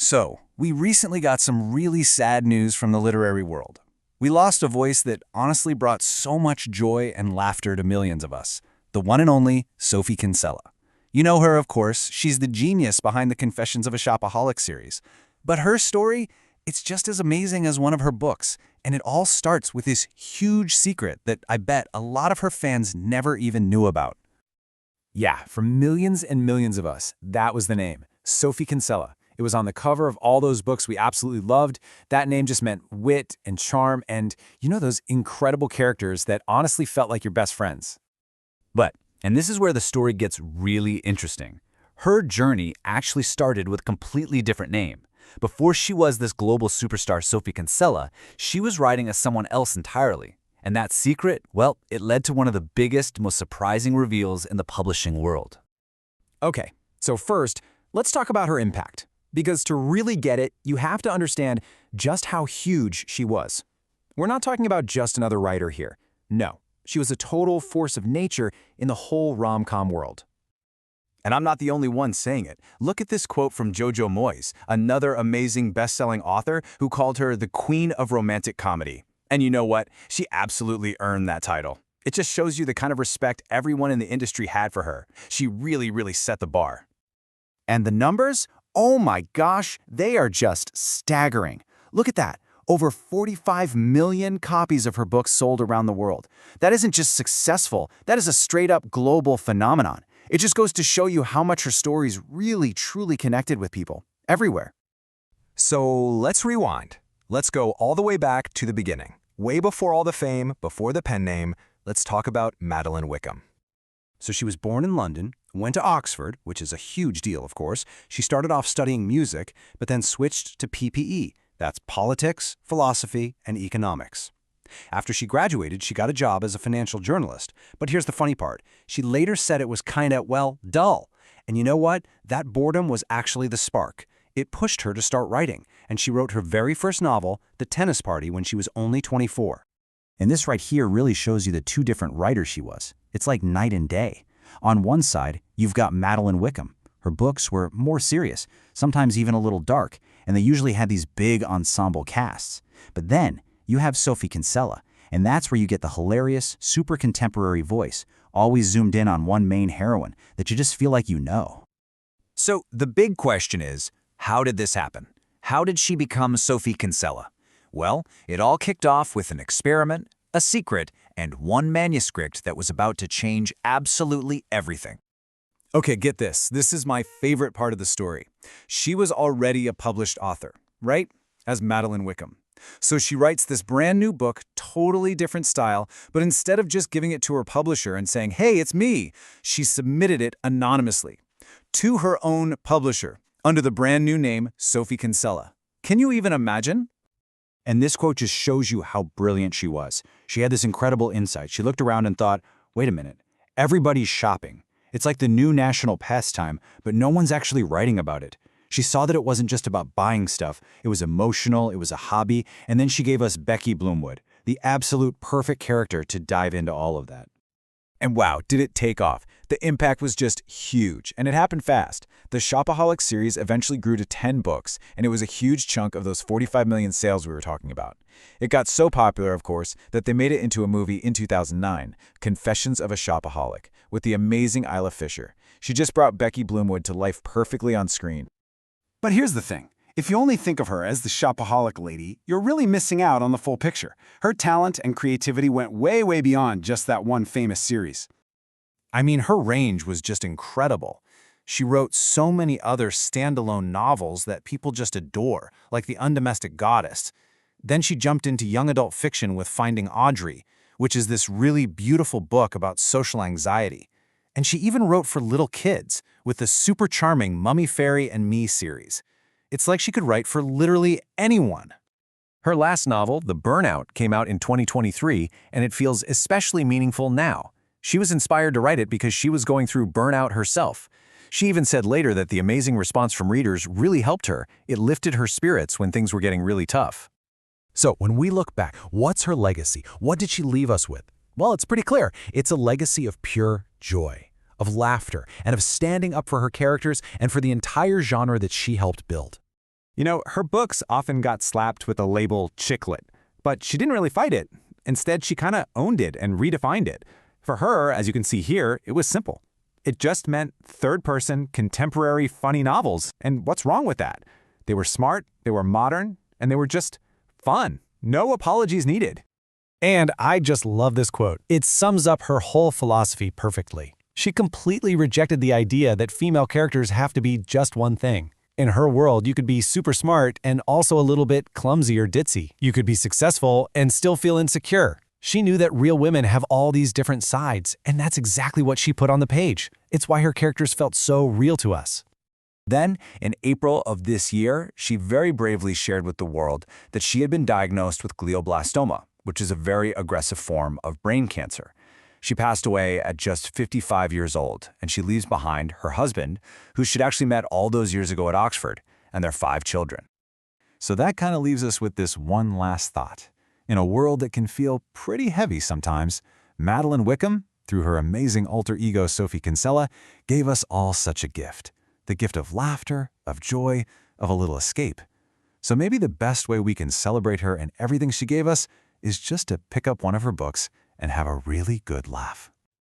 So, we recently got some really sad news from the literary world. We lost a voice that honestly brought so much joy and laughter to millions of us. The one and only Sophie Kinsella. You know her, of course. She's the genius behind the Confessions of a Shopaholic series. But her story, it's just as amazing as one of her books. And it all starts with this huge secret that I bet a lot of her fans never even knew about. Yeah, for millions and millions of us, that was the name, Sophie Kinsella. It was on the cover of all those books we absolutely loved. That name just meant wit and charm and, those incredible characters that honestly felt like your best friends. But, and this is where the story gets really interesting, her journey actually started with a completely different name. Before she was this global superstar Sophie Kinsella, she was writing as someone else entirely. And that secret, well, it led to one of the biggest, most surprising reveals in the publishing world. Okay, so first, let's talk about her impact. Because to really get it, you have to understand just how huge she was. We're not talking about just another writer here. No, she was a total force of nature in the whole rom-com world. And I'm not the only one saying it. Look at this quote from Jojo Moyes, another amazing best-selling author who called her the Queen of Romantic Comedy. And you know what? She absolutely earned that title. It just shows you the kind of respect everyone in the industry had for her. She really, really set the bar. And the numbers? Oh my gosh, they are just staggering. Look at that. Over 45 million copies of her books sold around the world. That isn't just successful, that is a straight-up global phenomenon. It just goes to show you how much her stories really, truly connected with people, everywhere. So let's rewind. Let's go all the way back to the beginning. Way before all the fame, before the pen name, let's talk about Madeline Wickham. So she was born in London, went to Oxford, which is a huge deal, of course. She started off studying music, but then switched to PPE. That's politics, philosophy, and economics. After she graduated, she got a job as a financial journalist. But here's the funny part. She later said it was kinda, dull. And you know what? That boredom was actually the spark. It pushed her to start writing, and she wrote her very first novel, The Tennis Party, when she was only 24. And this right here really shows you the two different writers she was. It's like night and day. On one side, you've got Madeline Wickham. Her books were more serious, sometimes even a little dark, and they usually had these big ensemble casts. But then, you have Sophie Kinsella, and that's where you get the hilarious, super contemporary voice, always zoomed in on one main heroine that you just feel like you know. So the big question is, how did this happen? How did she become Sophie Kinsella? Well, it all kicked off with an experiment, a secret, and one manuscript that was about to change absolutely everything. Okay, get this. This is my favorite part of the story. She was already a published author, right? As Madeline Wickham. So she writes this brand new book, totally different style, but instead of just giving it to her publisher and saying, "Hey, it's me," she submitted it anonymously to her own publisher under the brand new name Sophie Kinsella. Can you even imagine? And this quote just shows you how brilliant she was. She had this incredible insight. She looked around and thought, wait a minute, everybody's shopping. It's like the new national pastime, but no one's actually writing about it. She saw that it wasn't just about buying stuff. It was emotional, it was a hobby, and then she gave us Becky Bloomwood, the absolute perfect character to dive into all of that. And wow, did it take off. The impact was just huge, and it happened fast. The Shopaholic series eventually grew to 10 books, and it was a huge chunk of those 45 million sales we were talking about. It got so popular, of course, that they made it into a movie in 2009, Confessions of a Shopaholic, with the amazing Isla Fisher. She just brought Becky Bloomwood to life perfectly on screen. But here's the thing. If you only think of her as the Shopaholic lady, you're really missing out on the full picture. Her talent and creativity went way, way beyond just that one famous series. I mean, her range was just incredible. She wrote so many other standalone novels that people just adore, like The Undomestic Goddess. Then she jumped into young adult fiction with Finding Audrey, which is this really beautiful book about social anxiety. And she even wrote for little kids with the super charming Mummy Fairy and Me series. It's like she could write for literally anyone. Her last novel, The Burnout, came out in 2023, and it feels especially meaningful now. She was inspired to write it because she was going through burnout herself. She even said later that the amazing response from readers really helped her. It lifted her spirits when things were getting really tough. So when we look back, what's her legacy? What did she leave us with? Well, it's pretty clear. It's a legacy of pure joy, of laughter, and of standing up for her characters and for the entire genre that she helped build. You know, her books often got slapped with the label chick lit, but she didn't really fight it. Instead, she kind of owned it and redefined it. For her, as you can see here, it was simple. It just meant third-person, contemporary, funny novels. And what's wrong with that? They were smart, they were modern, and they were just fun. No apologies needed. And I just love this quote. It sums up her whole philosophy perfectly. She completely rejected the idea that female characters have to be just one thing. In her world, you could be super smart and also a little bit clumsy or ditzy. You could be successful and still feel insecure. She knew that real women have all these different sides, and that's exactly what she put on the page. It's why her characters felt so real to us. Then, in April of this year, she very bravely shared with the world that she had been diagnosed with glioblastoma, which is a very aggressive form of brain cancer. She passed away at just 55 years old, and she leaves behind her husband, who she'd actually met all those years ago at Oxford, and their 5 children. So that kind of leaves us with this one last thought. In a world that can feel pretty heavy sometimes, Madeline Wickham, through her amazing alter ego Sophie Kinsella, gave us all such a gift. The gift of laughter, of joy, of a little escape. So maybe the best way we can celebrate her and everything she gave us is just to pick up one of her books and have a really good laugh.